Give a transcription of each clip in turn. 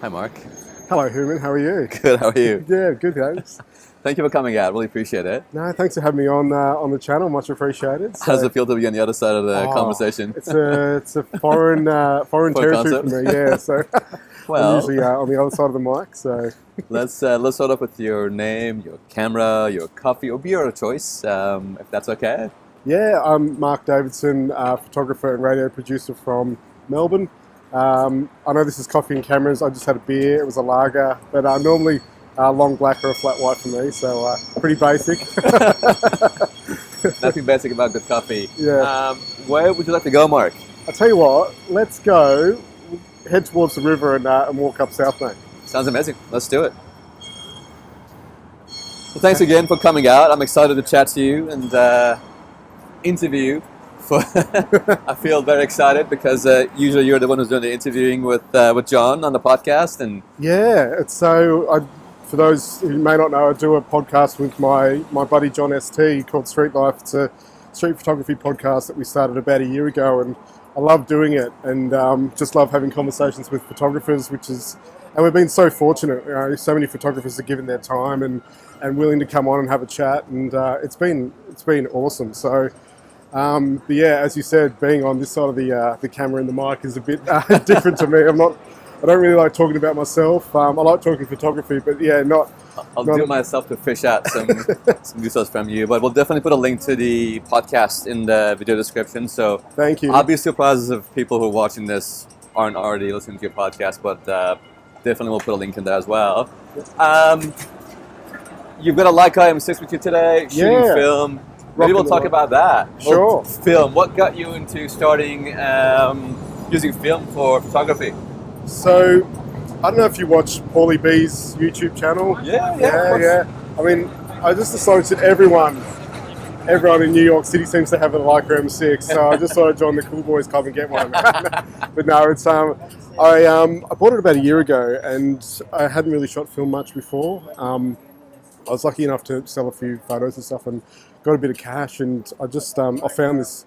Hi, Mark. Hello, Human. How are you? Good. How are you? Yeah, good, thanks. Thank you for coming out. Really appreciate it. No, thanks for having me on the channel. Much appreciated. How does it feel to be on the other side of the conversation? It's a foreign territory concept? for me. Yeah, so I'm Well, usually on the other side of the mic. So let's start off with your name, your camera, your coffee or beer of choice, if that's okay. yeah, I'm Mark Davidson, photographer and radio producer from Melbourne. I know this is coffee and cameras. I just had a beer. It was a lager, but normally long black or a flat white for me. So pretty basic. Nothing basic about good coffee. Yeah. Where would you like to go, Mark? I'll tell you what. Let's go. Head towards the river and walk up South Bank. Sounds amazing. Let's do it. Well, thanks again for coming out. I'm excited to chat to you and interview. I feel very excited because usually you're the one who's doing the interviewing with John on the podcast. And yeah, it's so. For those who may not know, I do a podcast with my buddy John ST called Street Life. It's a street photography podcast that we started about a year ago, and I love doing it and just love having conversations with photographers, and we've been so fortunate. You know, so many photographers are given their time and willing to come on and have a chat, and it's been awesome. So. But yeah, as you said, being on this side of the camera and the mic is a bit different to me. I don't really like talking about myself. I like talking photography, but yeah, I'll do myself to fish out some details from you. But we'll definitely put a link to the podcast in the video description. So thank you. I'll be surprised if people who are watching this aren't already listening to your podcast, but definitely we'll put a link in there as well. You've got a Leica M6 with you today, shooting film. Maybe we'll talk about that. Sure. Well, film. What got you into starting using film for photography? So, I don't know if you watch Paulie B's YouTube channel. Yeah. I mean, I just decided that everyone in New York City seems to have a Leica M6, so I just thought I'd join the cool boys club and get one. But no, it's I bought it about a year ago, and I hadn't really shot film much before. I was lucky enough to sell a few photos and stuff, and got a bit of cash, and I just I found this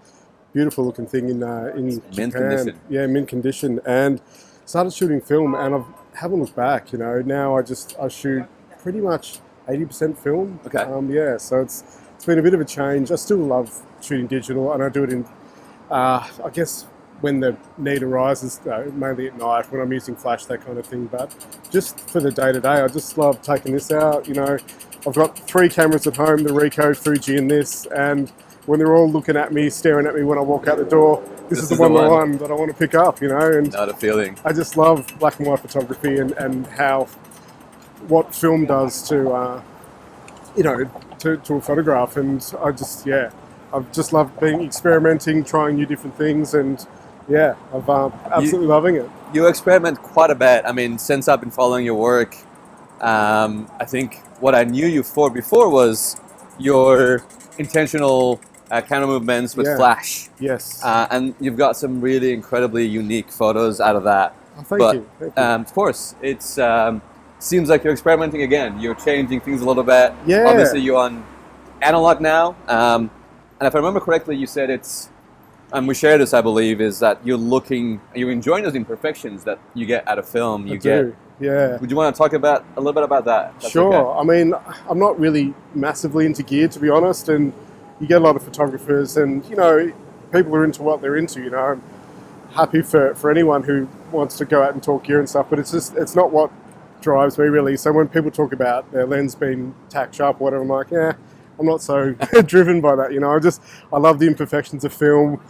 beautiful looking thing in Japan. Mint condition. Yeah, mint condition, and started shooting film, and I haven't looked back. You know, now I shoot pretty much 80% film. Okay. Yeah, so it's been a bit of a change. I still love shooting digital, and I do it in I guess when the need arises, mainly at night when I'm using flash, that kind of thing. But just for the day to day, I just love taking this out. You know, I've got 3 cameras at home: the Ricoh, Fuji, and this. And when they're all looking at me, staring at me when I walk out the door, this is the one that I want to pick up. You know, and not a feeling. I just love black and white photography and what film does to a photograph. And I've just loved experimenting, trying new different things, and yeah, I'm absolutely loving it. You experiment quite a bit. I mean, since I've been following your work, I think what I knew you for before was your intentional camera movements with flash. Yes. And you've got some really incredibly unique photos out of that. Oh, thank you. Of course, it's seems like you're experimenting again. You're changing things a little bit. Yeah. Obviously, you're on analog now. And if I remember correctly, you said and we share this, I believe, is that you're enjoying those imperfections that you get out of film. Yeah. Would you want to talk a little bit about that? Sure. Okay. I mean, I'm not really massively into gear, to be honest, and you get a lot of photographers, and you know, people are into what they're into. You know, I'm happy for anyone who wants to go out and talk gear and stuff, but it's not what drives me really. So when people talk about their lens being tacked sharp or whatever, I'm like, yeah, I'm not so driven by that. You know, I love the imperfections of film.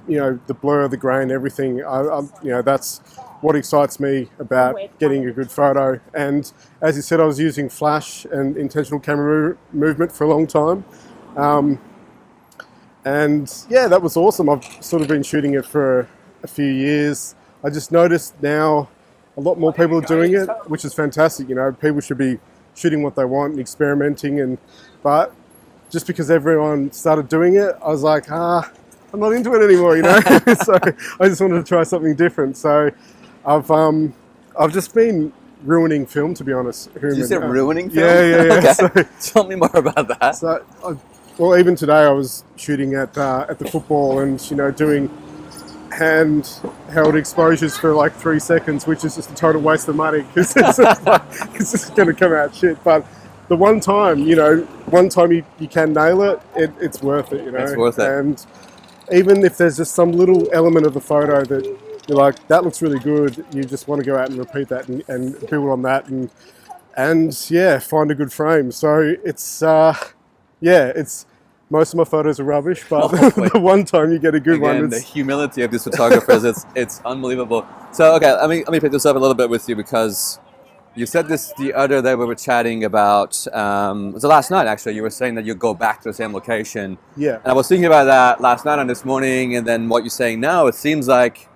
You know, the blur, the grain, everything. That's what excites me about getting a good photo. And as you said, I was using flash and intentional camera movement for a long time. And yeah, that was awesome. I've sort of been shooting it for a few years. I just noticed now a lot more people are doing it, which is fantastic. You know, people should be shooting what they want and experimenting. But just because everyone started doing it, I was like, I'm not into it anymore, you know. So I just wanted to try something different. So I've just been ruining film, to be honest. Did you say ruining film? Yeah. Okay. So, tell me more about that. So, well, even today I was shooting at the football, and you know, doing handheld exposures for like 3 seconds, which is just a total waste of money because it's just going to come out shit. But the one time you can nail it, it's worth it, It's worth it. And even if there's just some little element of the photo that you're like, that looks really good, you just want to go out and repeat that and build on that and find a good frame. So it's most of my photos are rubbish, but the one time you get a good one, the humility of these photographers, it's unbelievable. So okay, let me pick this up a little bit with you, because you said this the other day we were chatting about, it was last night actually, you were saying that you go back to the same location. Yeah. And I was thinking about that last night and this morning, and then what you're saying now, it seems like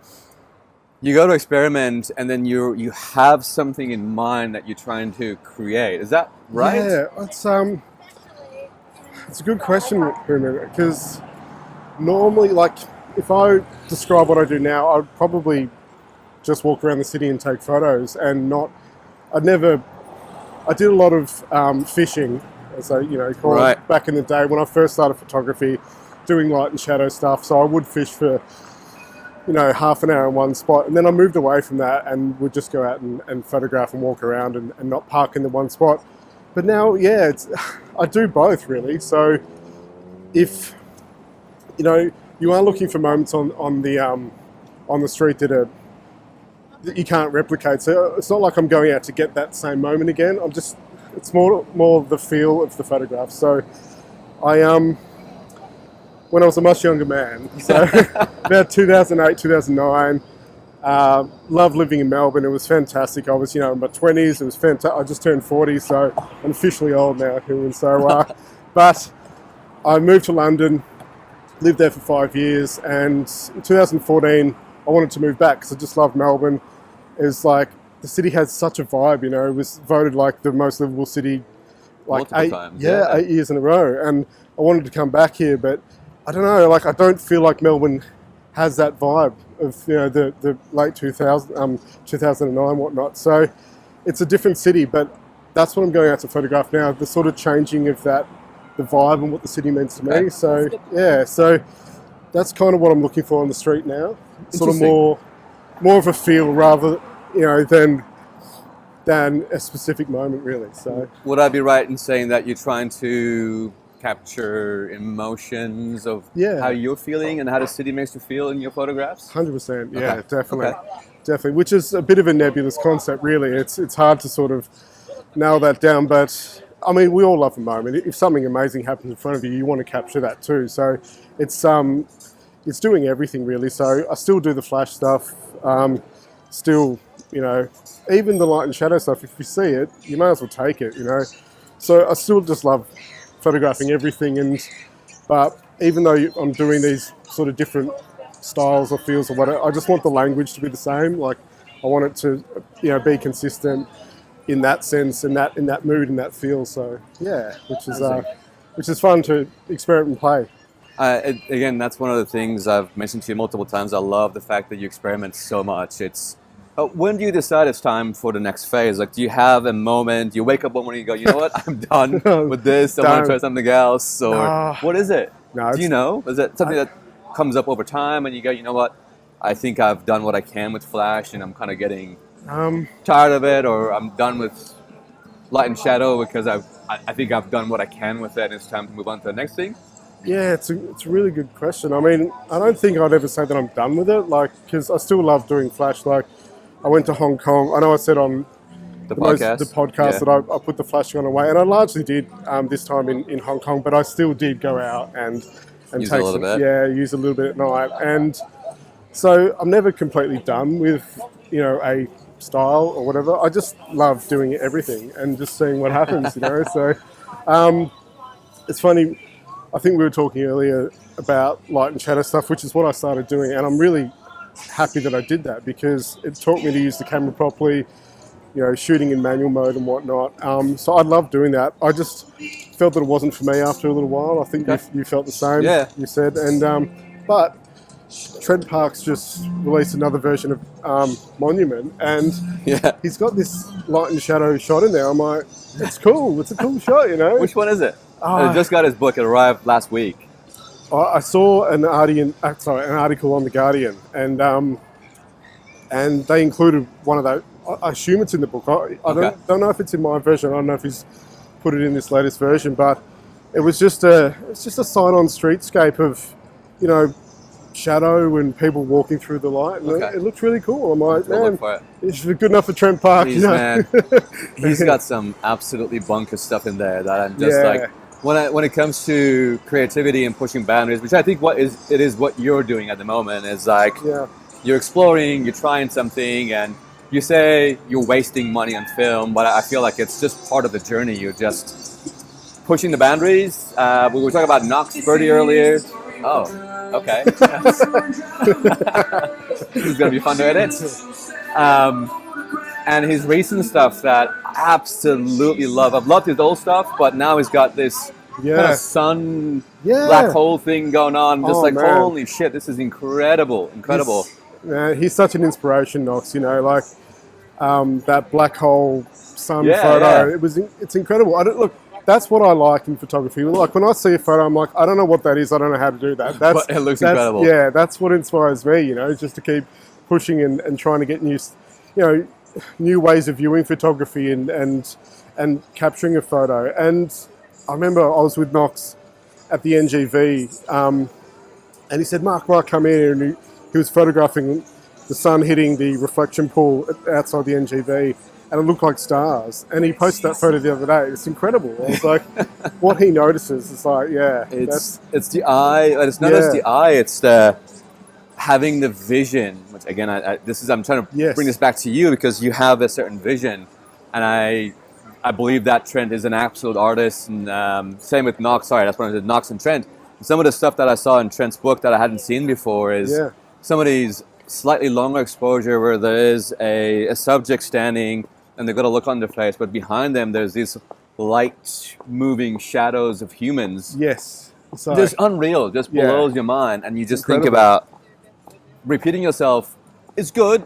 you go to experiment and then you have something in mind that you're trying to create. Is that right? Yeah, it's a good question, because normally, like, if I describe what I do now, I'd probably just walk around the city and take photos and I did a lot of fishing, as I call it, back in the day when I first started photography, doing light and shadow stuff. So I would fish for half an hour in one spot, and then I moved away from that and would just go out and photograph and walk around and not park in the one spot. But now, I do both really. So if you are looking for moments on the street that you can't replicate, so it's not like I'm going out to get that same moment again. It's more the feel of the photograph. So when I was a much younger man, so about 2008, 2009, loved living in Melbourne. It was fantastic. I was, in my 20s. It was fantastic. I just turned 40, so I'm officially old now. And so, but I moved to London, lived there for 5 years, and in 2014, I wanted to move back because I just loved Melbourne. It was like, the city has such a vibe, it was voted like the most livable city like multiple times. 8 years in a row. And I wanted to come back here, but I don't know, I don't feel like Melbourne has that vibe of the late 2009 whatnot. So it's a different city, but that's what I'm going out to photograph now, the sort of changing of the vibe and what the city means to me. So so that's kind of what I'm looking for on the street now. Sort of more of a feel rather than a specific moment really. So would I be right in saying that you're trying to capture emotions of how you're feeling and how the city makes you feel in your photographs? 100%, yeah, definitely. Which is a bit of a nebulous concept, really. It's hard to sort of nail that down, but I mean, we all love a moment. If something amazing happens in front of you, you want to capture that too. So it's doing everything really. So I still do the flash stuff, still, even the light and shadow stuff. If you see it, you may as well take it, So I still just love photographing everything, but even though I'm doing these sort of different styles or feels or whatever, I just want the language to be the same. Like, I want it to be consistent in that sense, in that mood, in that feel. So which is fun to experiment and play. Again, that's one of the things I've mentioned to you multiple times. I love the fact that you experiment so much. When do you decide it's time for the next phase? Like, do you have a moment, you wake up one morning and go, you know what, I'm done with this, I want to try something else, or what is it? No, do you know? Is it something that comes up over time and you go, you know what, I think I've done what I can with flash and I'm kind of getting tired of it, or I'm done with light and shadow because I think I've done what I can with it and it's time to move on to the next thing? Yeah, it's a really good question. I mean, I don't think I'd ever say that I'm done with it, because I still love doing flash. I went to Hong Kong. I know I said on the podcast that I put the flash gun away, and I largely did this time in Hong Kong, but I still did go out and use take use a little bit at night. And so I'm never completely done with a style or whatever. I just love doing everything and just seeing what happens. So it's funny. I think we were talking earlier about light and shadow stuff, which is what I started doing, and I'm really happy that I did that because it taught me to use the camera properly, shooting in manual mode and whatnot. So I love doing that. I just felt that it wasn't for me after a little while. I think you felt the same. Yeah. You said, and but Trent Parks just released another version of Monument, and he's got this light and shadow shot in there. I'm like, it's cool. It's a cool shot, Which one is it? I just got his book. It arrived last week. I saw an article on the Guardian, and they included one of those. I assume it's in the book. I don't know if it's in my version. I don't know if he's put it in this latest version, but it was just a sign-on streetscape of, you know, shadow and people walking through the light, and it looked really cool. I'm like, man, it's good enough for Trent Park. Jeez, you know? man. He's got some absolutely bonkers stuff in there that I'm just like, when it comes to creativity and pushing boundaries, which I think what you're doing at the moment is like, you're exploring, you're trying something, and you say you're wasting money on film, but I feel like it's just part of the journey. You're just pushing the boundaries. We were talking about Knox Birdie earlier. Oh, okay. This is going to be fun to edit. And his recent stuff that I absolutely love. I've loved his old stuff, but now he's got this kind of sun black hole thing going on. Just holy shit, this is incredible. He's such an inspiration, Knox. You know, like that black hole sun photo. Yeah. It's incredible. Look, that's what I like in photography. Like when I see a photo, I'm like, I don't know what that is. I don't know how to do that. But it looks incredible. Yeah, that's what inspires me. You know, just to keep pushing and trying to get new ways of viewing photography and capturing a photo. And I remember I was with Knox at the NGV, and he said, "Mark, right, come in here," and he was photographing the sun hitting the reflection pool outside the NGV, and it looked like stars. And he posted that photo the other day. It's incredible. I was like, what he notices is like, it's the eye. It's not just the eye. It's the having the vision. Which again, I'm trying to bring this back to you because you have a certain vision, and I believe that Trent is an absolute artist. And same with Knox. Sorry, that's what I said. Knox and Trent. Some of the stuff that I saw in Trent's book that I hadn't seen before is some of these slightly longer exposure where there is a subject standing and they've got a look on their face, but behind them there's these light moving shadows of humans. Yes. So, just unreal, just blows your mind, and you just think about repeating yourself is good,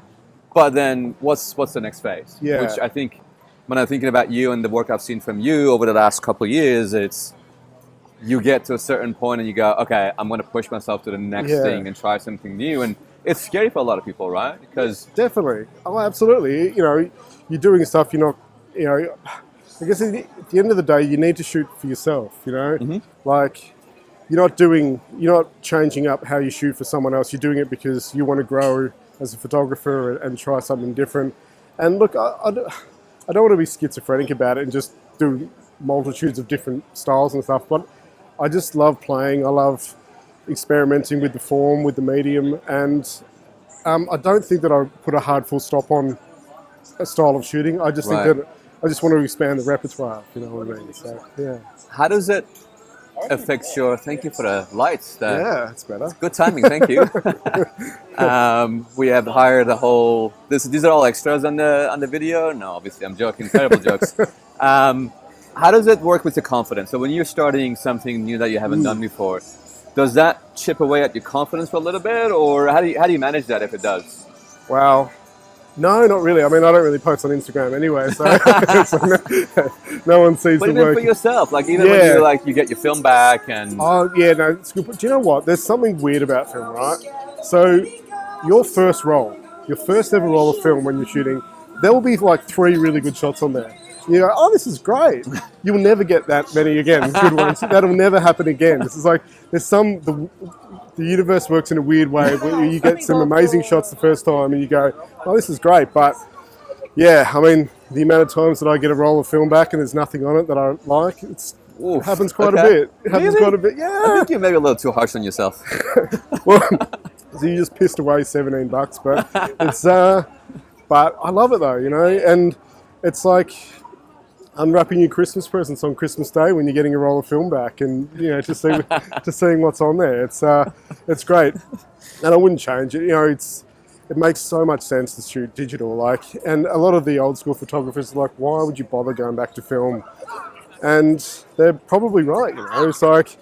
but then what's the next phase? Yeah. Which I think when I'm thinking about you and the work I've seen from you over the last couple of years, it's you get to a certain point and you go, okay, I'm going to push myself to the next thing and try something new. And it's scary for a lot of people, right? Because definitely. Oh, absolutely. You know, you're doing stuff you're not, you know, I guess at the end of the day, you need to shoot for yourself, you know? Like, you're not changing up how you shoot for someone else. You're doing it because you want to grow as a photographer and try something different. And look, I don't want to be schizophrenic about it and just do multitudes of different styles and stuff, but I just love playing. I love experimenting with the form, with the medium, and I don't think that I put a hard full stop on a style of shooting. I just think that I just want to expand the repertoire, you know what I mean? So, yeah. How does it affect your... Thank you for the lights. It's better. Good timing, thank you. We have hired a whole... These are all extras on the video? No, obviously, I'm joking. Terrible jokes. How does it work with your confidence? So when you're starting something new that you haven't done before, does that chip away at your confidence for a little bit, or how do you manage that if it does? Well, no, not really. I mean, I don't really post on Instagram anyway, so no one sees but the even work. for yourself, like even when you get your film back and... Oh, yeah, no, it's good. But do you know what? There's something weird about film, right? So your first ever roll of film when you're shooting, there will be like 3 really good shots on there. You go, oh, this is great. You'll never get that many again. Good ones. That'll never happen again. This is like, the universe works in a weird way where you get some amazing shots the first time and you go, oh, this is great. But yeah, I mean, the amount of times that I get a roll of film back and there's nothing on it that I like, it happens quite a bit. It happens quite a bit, yeah. I think you're maybe a little too harsh on yourself. Well, so you just pissed away $17, but it's, but I love it though, you know, and it's like unwrapping your Christmas presents on Christmas Day when you're getting a roll of film back, and you know, to seeing what's on there. It's great, and I wouldn't change it. You know, it makes so much sense to shoot digital. Like, and a lot of the old school photographers are like, why would you bother going back to film? And they're probably right. You know, it's like,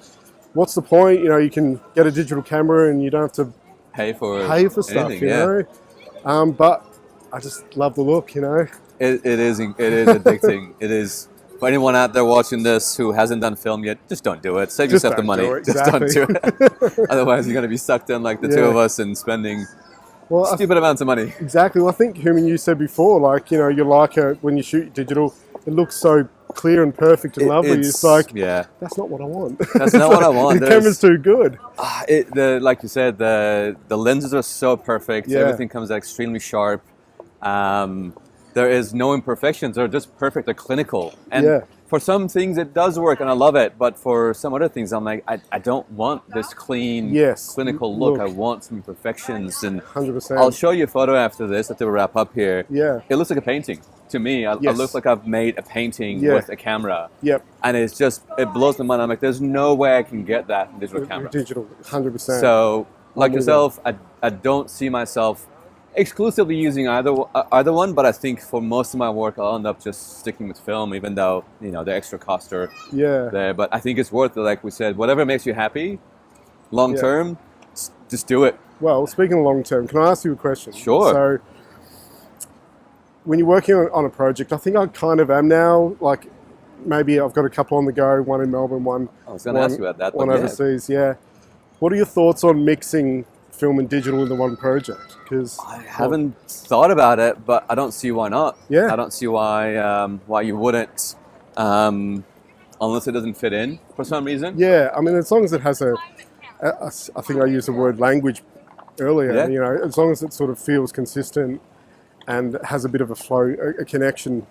what's the point? You know, you can get a digital camera and you don't have to pay for stuff. You know, but I just love the look. You know. It is addicting. It is For anyone out there watching this who hasn't done film yet, just don't do it. Save Just yourself the don't money. do it, Just don't do it. Otherwise, you're going to be sucked in like the two of us and spending stupid amounts of money. Exactly. Well, I think, Human, you said before, like, you know, you like when you shoot digital, it looks so clear and perfect and lovely. It's like, that's not what I want. That's not what I want. The camera's too good. Like you said, the lenses are so perfect. Yeah. Everything comes out extremely sharp. There is no imperfections. They're just perfect. They're clinical. And for some things, it does work, and I love it. But for some other things, I'm like, I don't want this clean, clinical look. I want some imperfections. And 100%. I'll show you a photo after this, after we wrap up here. Yeah. It looks like a painting. To me, I look like I've made a painting with a camera. Yep. And it's just, it blows my mind. I'm like, there's no way I can get that in digital camera. Digital, 100%. So, like yourself, I don't see myself exclusively using either one, but I think for most of my work, I'll end up just sticking with film, even though, you know, the extra costs are there. But I think it's worth it, like we said. Whatever makes you happy, long term, just do it. Well, speaking of long term, can I ask you a question? Sure. So, when you're working on a project, I think I kind of am now. Like, maybe I've got a couple on the go, one in Melbourne, one I was going to ask you about that. One overseas, What are your thoughts on mixing film and digital into one project? Because I haven't thought about it, but I don't see why not. Yeah. I don't see why you wouldn't, unless it doesn't fit in for some reason. Yeah, I mean, as long as it has I think I used the word language earlier. Yeah. You know, as long as it sort of feels consistent and has a bit of a flow, a connection,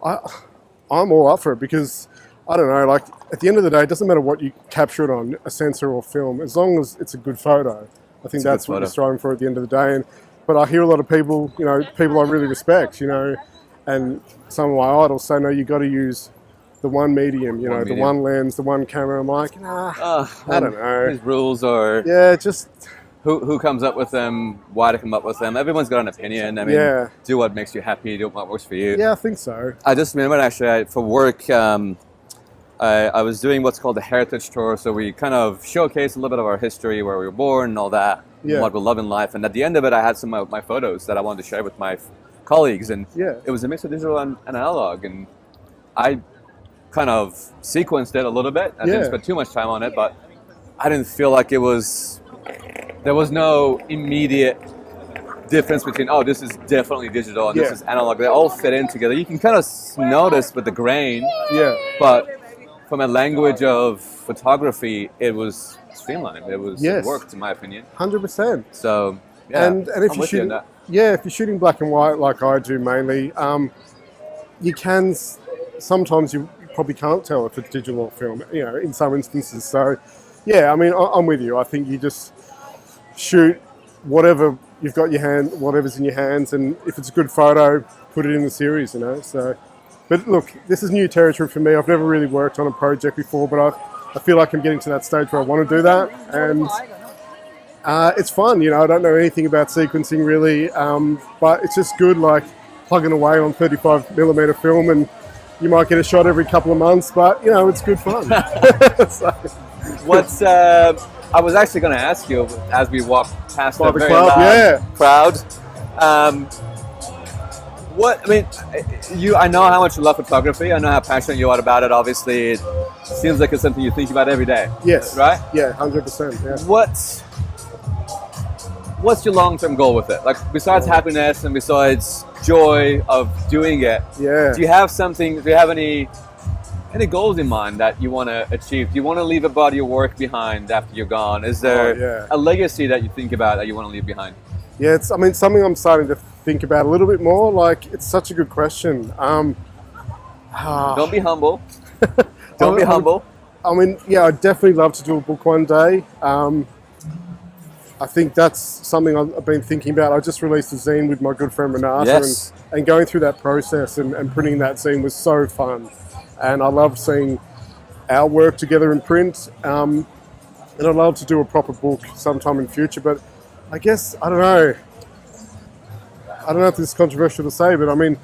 I'm all up for it, because I don't know, like, at the end of the day, it doesn't matter what you capture it on, a sensor or film, as long as it's a good photo. I think that's what you're striving for at the end of the day. But I hear a lot of people, you know, people I really respect, you know, and some of my idols say, no, you got to use the one medium, you know, the one lens, the one camera. I'm like, nah, I don't know. These rules are... Yeah, just... Who comes up with them, why to come up with them. Everyone's got an opinion. I mean, do what makes you happy, do what works for you. Yeah, I think so. I just remember, actually, for work, I was doing what's called the heritage tour. So we kind of showcase a little bit of our history, where we were born and all that, and what we love in life. And at the end of it, I had some of my photos that I wanted to share with my colleagues. And it was a mix of digital and analog. And I kind of sequenced it a little bit. I didn't spend too much time on it, but I didn't feel like it was... There was no immediate difference between, oh, this is definitely digital and this is analog. They all fit in together. You can kind of notice with the grain, but from a language of photography, it was streamlined. It worked, in my opinion. 100%. So, and if you're shooting, if you're shooting black and white like I do mainly, you can sometimes you probably can't tell if it's digital or film. You know, in some instances. So, I mean, I'm with you. I think you just shoot whatever you've got your hand, whatever's in your hands, and if it's a good photo, put it in the series, you know. So, but look, this is new territory for me. I've never really worked on a project before, but I feel like I'm getting to that stage where I want to do that, and it's fun. You know, I don't know anything about sequencing really, but it's just good, like plugging away on 35mm film, and you might get a shot every couple of months, but you know, it's good fun. So. What's I was actually going to ask you as we walk past the very club, crowd. What I mean, I know how much you love photography. I know how passionate you are about it. Obviously, it seems like it's something you think about every day. Yes. Right? Yeah, 100%. Yeah. What's your long-term goal with it? Like, besides happiness and besides joy of doing it, do you have something? Do you have any goals in mind that you want to achieve? Do you want to leave a body of work behind after you're gone? Is there a legacy that you think about that you want to leave behind? Yeah, it's, I mean, something I'm starting to think about a little bit more. Like, it's such a good question. Don't be humble. Don't be humble. I mean, I'd definitely love to do a book one day. I think that's something I've been thinking about. I just released a zine with my good friend Renata, and going through that process and printing that zine was so fun. And I love seeing our work together in print. And I'd love to do a proper book sometime in the future. But I guess, I don't know if this is controversial to say, but I mean,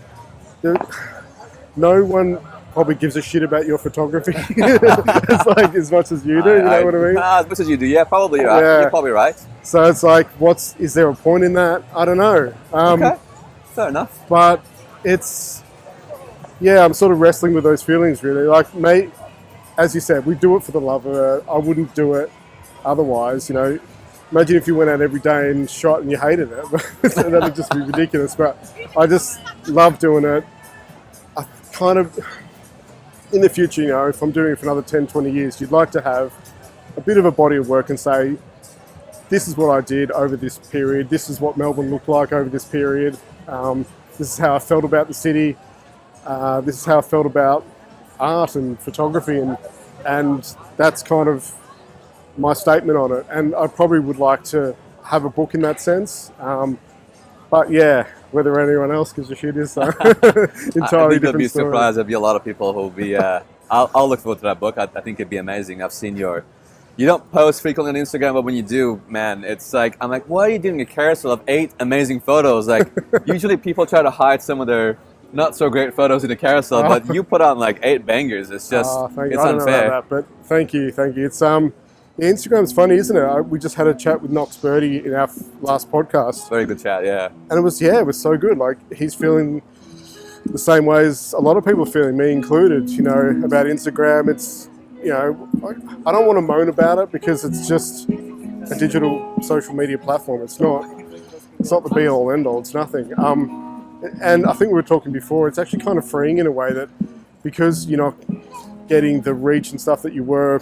no one probably gives a shit about your photography. It's like as much as you do, you know what I mean? As much as you do, probably right. You're probably right. So it's like, is there a point in that? I don't know. Okay, fair enough. But it's, yeah, I'm sort of wrestling with those feelings really. Like, mate, as you said, we do it for the love of it. I wouldn't do it otherwise. You know, imagine if you went out every day and shot and you hated it. That'd just be ridiculous. But I just love doing it. I kind of, in the future, you know, if I'm doing it for another 10, 20 years, you'd like to have a bit of a body of work and say, this is what I did over this period. This is what Melbourne looked like over this period. This is how I felt about the city. This is how I felt about art and photography, and that's kind of my statement on it. And I probably would like to have a book in that sense. But yeah, whether anyone else gives a shit is entirely different I think you'll be story. surprised. There'll be a lot of people who'll be. I'll look forward to that book. I think it'd be amazing. I've seen You don't post frequently on Instagram, but when you do, man, it's like I'm like, why are you doing a carousel of 8 amazing photos? Like, usually people try to hide some of their not so great photos in the carousel, but you put on like 8 bangers. It's just, it's I don't unfair. know about that, but thank you. It's yeah, Instagram's funny, isn't it? We just had a chat with Knox Birdie in our last podcast, Very good chat, yeah. and it was so good. Like, he's feeling the same way as a lot of people are feeling, me included. You know, about Instagram. It's, you know, I don't want to moan about it because it's just a digital social media platform. It's not the be all end all. It's nothing. And I think we were talking before. It's actually kind of freeing in a way that, because you're not getting the reach and stuff that you were,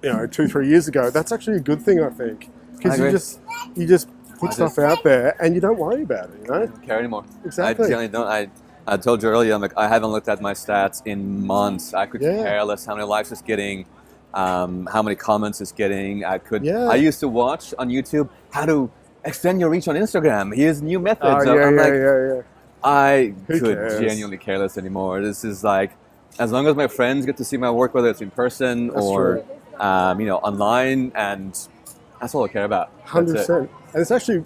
you know, 2-3 years ago. That's actually a good thing, I think, because you just put stuff out there and you don't worry about it. You know, I don't care anymore. Exactly. I generally don't. I told you earlier, I'm like, I haven't looked at my stats in months. I could care less how many likes it's getting, how many comments it's getting. I used to watch on YouTube how to extend your reach on Instagram. Here's new methods. I could genuinely care less anymore. This is like, as long as my friends get to see my work, whether it's in person or online, and that's all I care about. 100%. And it's actually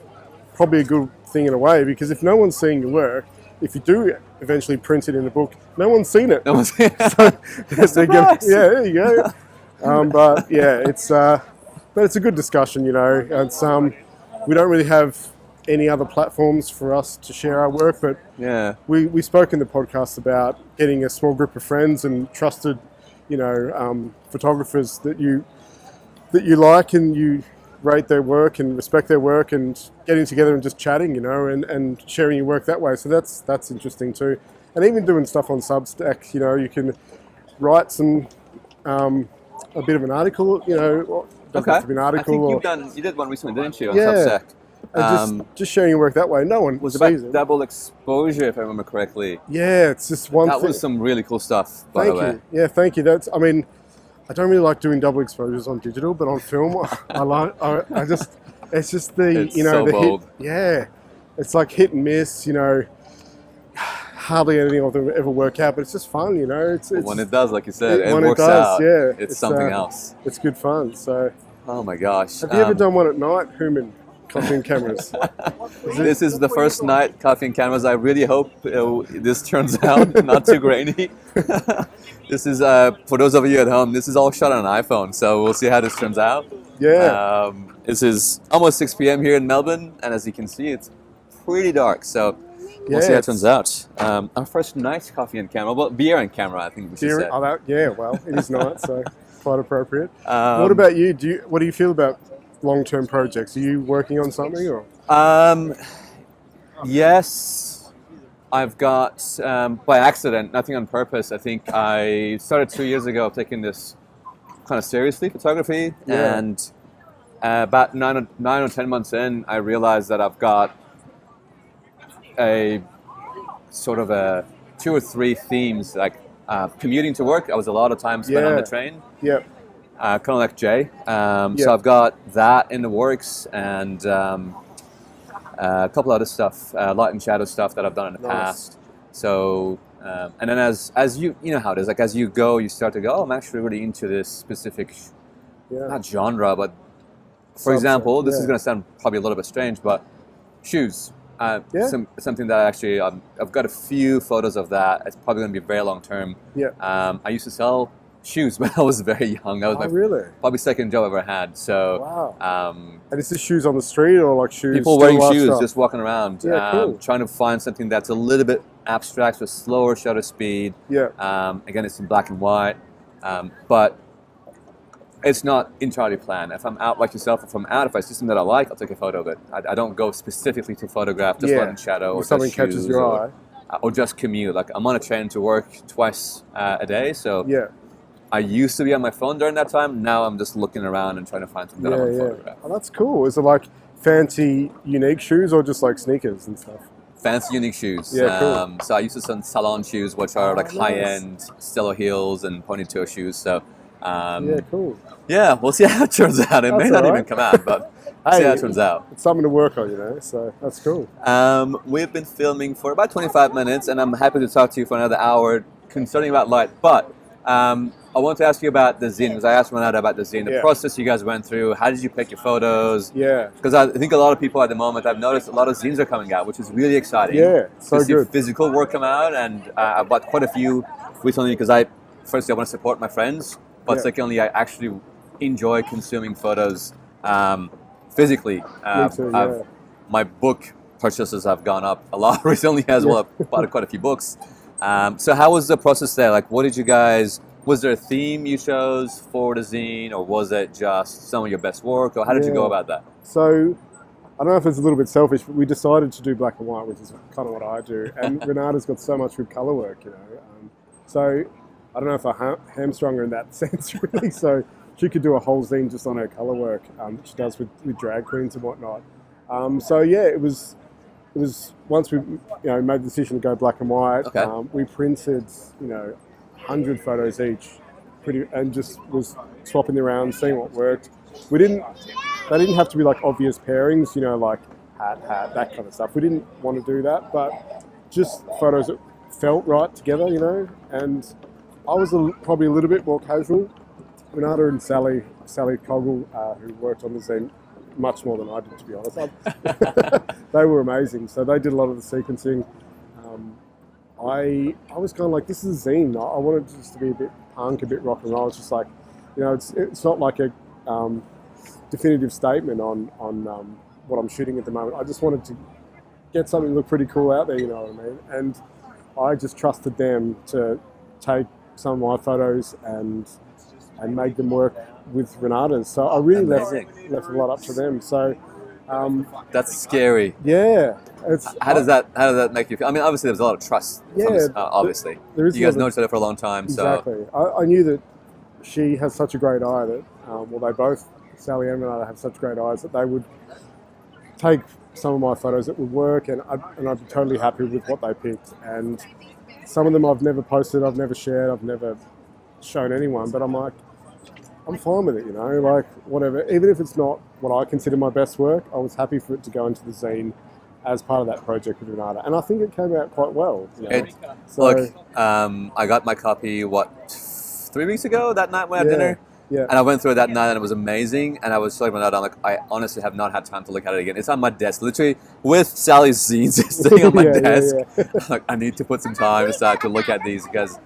probably a good thing in a way, because if no one's seeing your work, if you do eventually print it in a book, no one's seen it. No one's seen it. There you go. But yeah, it's a good discussion. You know, it's we don't really have any other platforms for us to share our work, but we spoke in the podcast about getting a small group of friends and trusted, you know, photographers that you like and you rate their work and respect their work, and getting together and just chatting, you know, and sharing your work that way. So that's interesting too. And even doing stuff on Substack, you know, you can write some a bit of an article, you know. Doesn't have to be an article. I think you did one recently, didn't you, on Substack? Just sharing your work that way. No one was sees about double exposure, if I remember correctly. Yeah, it's just one thing. That was some really cool stuff, by the way. Thank you. Yeah, thank you. I mean, I don't really like doing double exposures on digital, but on film, it's just the, it's you know, so the bold. it's like hit and miss, you know. Hardly anything of them ever work out, but it's just fun, you know. It's when it does, like you said, it when works it does, out. yeah, it's something else. It's good fun. So, oh my gosh, have you ever done one at night, Human? Coffee and cameras. This is the first night coffee and cameras. I really hope this turns out not too grainy. This is for those of you at home. This is all shot on an iPhone, so we'll see how this turns out. Yeah. This is almost 6 p.m. here in Melbourne, and as you can see, it's pretty dark. So we'll see how it turns out. Our first night coffee and camera, well, beer and camera, I think we should say. Well, it is night, so quite appropriate. What about you? What do you feel about long-term projects? Are you working on something, or? Yes, I've got by accident, nothing on purpose. I think I started 2 years ago taking this kind of seriously, photography, and about 9 or 10 months in, I realized that I've got a sort of a 2 or 3 themes, like commuting to work. I was a lot of time spent on the train. Yep. Kind of like Jay. So I've got that in the works, and a couple other stuff, light and shadow stuff that I've done in the past. So, and then as you know how it is, like as you go, you start to go, oh, I'm actually really into this specific, not genre, but for example, this is going to sound probably a little bit strange, but shoes. Something that actually, I've got a few photos of that. It's probably going to be very long term. I used to sell shoes when I was very young. That was my probably second job I ever had. So, and is this shoes on the street or like shoes? People wearing shoes, just walking around, cool. trying to find something that's a little bit abstracts with slower shutter speed. Yeah. Again, it's in black and white, but it's not entirely planned. If I'm out like yourself, if I see something that I like, I'll take a photo of it. I don't go specifically to photograph just light and shadow, or something just catches shoes, your eye. Or just commute. Like I'm on a train to work twice a day, so Yeah. I used to be on my phone during that time. Now I'm just looking around and trying to find something that I want to photograph. Oh, that's cool. Is it like fancy, unique shoes or just like sneakers and stuff? Fancy, unique shoes. Yeah, cool. So I used to sell salon shoes, which are like high-end stiletto heels and ponytail shoes. So yeah, cool. Yeah, we'll see how it turns out. It may not even come out, but we'll see how it turns out. It's something to work on, you know, so that's cool. We've been filming for about 25 minutes, and I'm happy to talk to you for another hour concerning about light. But I want to ask you about the zine, because I asked Renata about the zine, the process you guys went through. How did you pick your photos? Yeah. Because I think a lot of people at the moment, I've noticed a lot of zines are coming out, which is really exciting. Yeah, so to see good. Physical work come out, and I bought quite a few recently because firstly, I want to support my friends, but secondly, I actually enjoy consuming photos physically. Me too, my book purchases have gone up a lot recently as well. I've bought quite a few books. So how was the process there? Like, what did you guys... Was there a theme you chose for the zine, or was it just some of your best work, or how did you go about that? So, I don't know if it's a little bit selfish, but we decided to do black and white, which is kind of what I do. And Renata's got so much good colour work, you know. So, I don't know if I hamstrung her in that sense, really. So, she could do a whole zine just on her colour work, that she does with drag queens and whatnot. It was once we made the decision to go black and white. We printed 100 photos each, and just was swapping around, seeing what worked. They didn't have to be like obvious pairings, like hat, that kind of stuff. We didn't want to do that, but just photos that felt right together, and I was probably a little bit more casual. Renata and Sally Coggle, who worked on the zine much more than I did, to be honest. They were amazing. So they did a lot of the sequencing. I was kind of like, this is a zine. I wanted it just to be a bit punk, a bit rock and roll. It's just like, it's not like a definitive statement on what I'm shooting at the moment. I just wanted to get something look pretty cool out there, you know what I mean? And I just trusted them to take some of my photos and make them work with Renata's. So I really left a lot up to them. So that's scary. Yeah. How does that make you feel? I mean, obviously there's a lot of trust. Obviously, you guys know each other for a long time. Exactly. So I knew that she has such a great eye that they both, Sally and Renata, have such great eyes that they would take some of my photos that would work, and I'd be totally happy with what they picked. And some of them I've never posted, I've never shared, I've never shown anyone, but I'm like, I'm fine with it, like whatever. Even if it's not what I consider my best work, I was happy for it to go into the zine as part of that project with Renata. And I think it came out quite well. I got my copy, 3 weeks ago, that night we had dinner? Yeah. And I went through it that night and it was amazing. And I was showing Renata, I'm like, I honestly have not had time to look at it again. It's on my desk, literally with Sally's zines sitting on my desk. Like, I need to put some time aside to look at these, because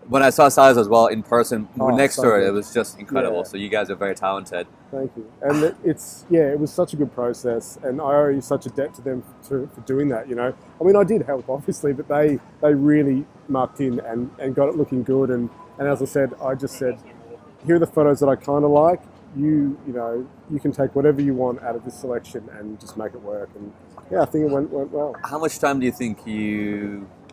when I saw Sally's as well in person, next to her, it was just incredible. Yeah. So you guys are very talented. Thank you. And it was such a good process, and I owe such a debt to them for doing that, I mean, I did help, obviously, but they really mucked in and got it looking good. And as I said, I just said, here are the photos that I kind of like. You can take whatever you want out of this selection and just make it work. And I think it went well. How much time do you think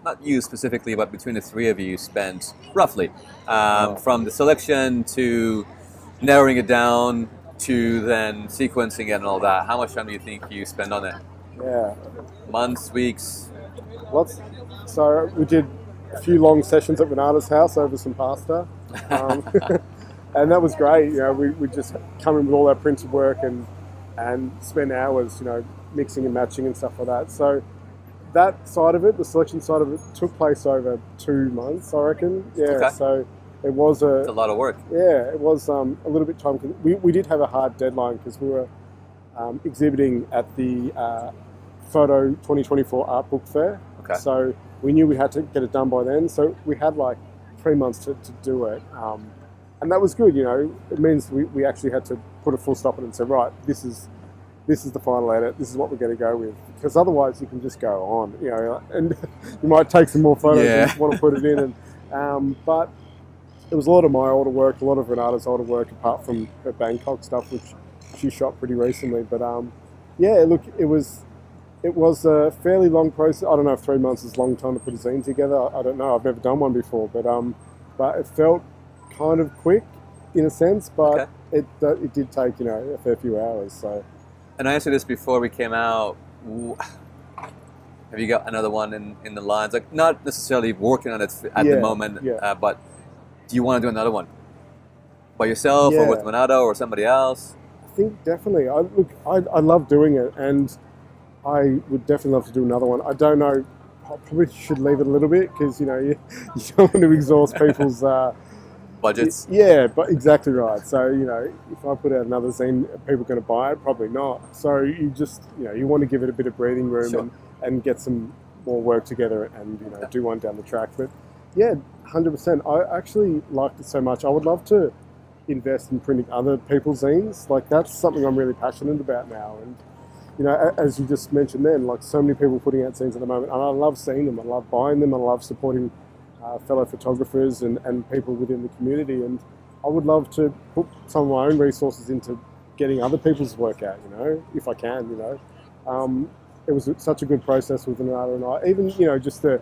not you specifically, but between the three of you spent roughly from the selection to narrowing it down to then sequencing it and all that? How much time do you think you spend on it? Yeah. Months, weeks? So we did a few long sessions at Renata's house over some pasta. And that was great. We just come in with all our printed work and spend hours, mixing and matching and stuff like that. So that side of it, the selection side of it, took place over 2 months, I reckon. Yeah. Okay. So it was it's a lot of work. Yeah, it was a little bit time. We did have a hard deadline because we were exhibiting at the Photo 2024 Art Book Fair. Okay. So we knew we had to get it done by then. So we had like 3 months to do it. And that was good, It means we actually had to put a full stop on it and say, right, this is this is the final edit, this is what we're going to go with. Because otherwise you can just go on, you know, and you might take some more photos and want to put it in. But it was a lot of my older work, a lot of Renata's older work, apart from her Bangkok stuff, which she shot pretty recently. But yeah, look, it was a fairly long process. I don't know if 3 months is a long time to put a zine together. I don't know. I've never done one before, but it felt kind of quick in a sense. But it did take, you know, a fair few hours. So. And I asked you this before we came out. Have you got another one in the lines? Like, not necessarily working on it at the moment, but do you want to do another one by yourself or with Renato or somebody else? I think definitely. I love doing it, and I would definitely love to do another one. I don't know. I probably should leave it a little bit because, you know, you don't want to exhaust people's budgets. Yeah, but exactly right. So, you know, if I put out another zine, are people going to buy it? Probably not. So you just, you know, you want to give it a bit of breathing room and get some more work together and, you know, do one down the track. But yeah, 100%. I actually liked it so much. I would love to invest in printing other people's zines. Like, that's something I'm really passionate about now. And, you know, as you just mentioned then, like, so many people putting out zines at the moment, and I love seeing them. I love buying them. I love supporting fellow photographers and people within the community. And I would love to put some of my own resources into getting other people's work out, you know, if I can, you know. It was such a good process with Renato and I. Even, you know, just the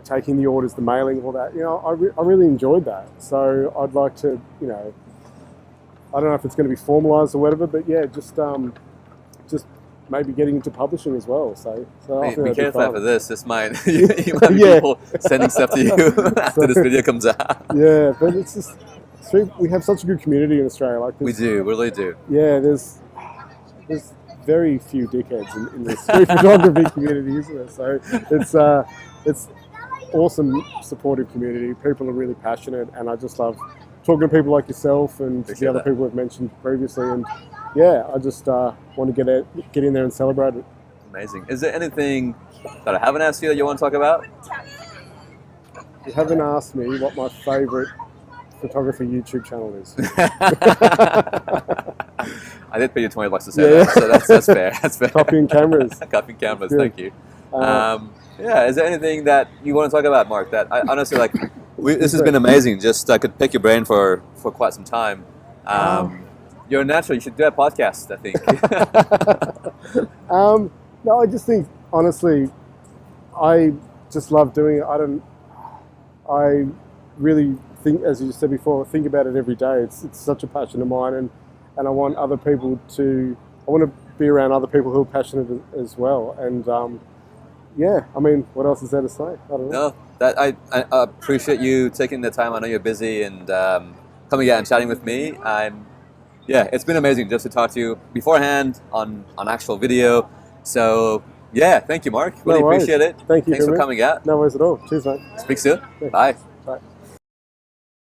taking the orders, the mailing, all that, you know, I really enjoyed that. So I'd like to, you know, I don't know if it's going to be formalised or whatever, but yeah, just maybe getting into publishing as well. So I think be careful after this. This might you might be people sending stuff to you after this video comes out. Yeah, but it's just we have such a good community in Australia. Like we really do. Yeah, there's very few dickheads in this street photography community, isn't there? So it's awesome, supportive community. People are really passionate, and I just love talking to people like yourself and the other people I've mentioned previously. And yeah, I just want to get in there and celebrate it. Amazing. Is there anything that I haven't asked you that you want to talk about? You haven't asked me what my favourite photography YouTube channel is. I did pay you $20 to say that, so that's fair. That's fair. Copying cameras. Copying cameras. Thank you. Yeah. Is there anything that you want to talk about, Mark? That I honestly like. This has been amazing. Just I could pick your brain for quite some time. You're a natural. You should do a podcast, I think. No, I just think, honestly, I just love doing it. I really think, as you said before, I think about it every day. It's such a passion of mine, and I want other people to, I want to be around other people who are passionate as well. And yeah, I mean, what else is there to say? I don't know. No, that I appreciate you taking the time. I know you're busy and coming out and chatting with me. Yeah, it's been amazing just to talk to you beforehand on actual video. So yeah, thank you, Mark. Really appreciate it. Thank you. Thanks for coming out. No worries at all. Cheers, mate. Speak soon. Yeah. Bye. Bye.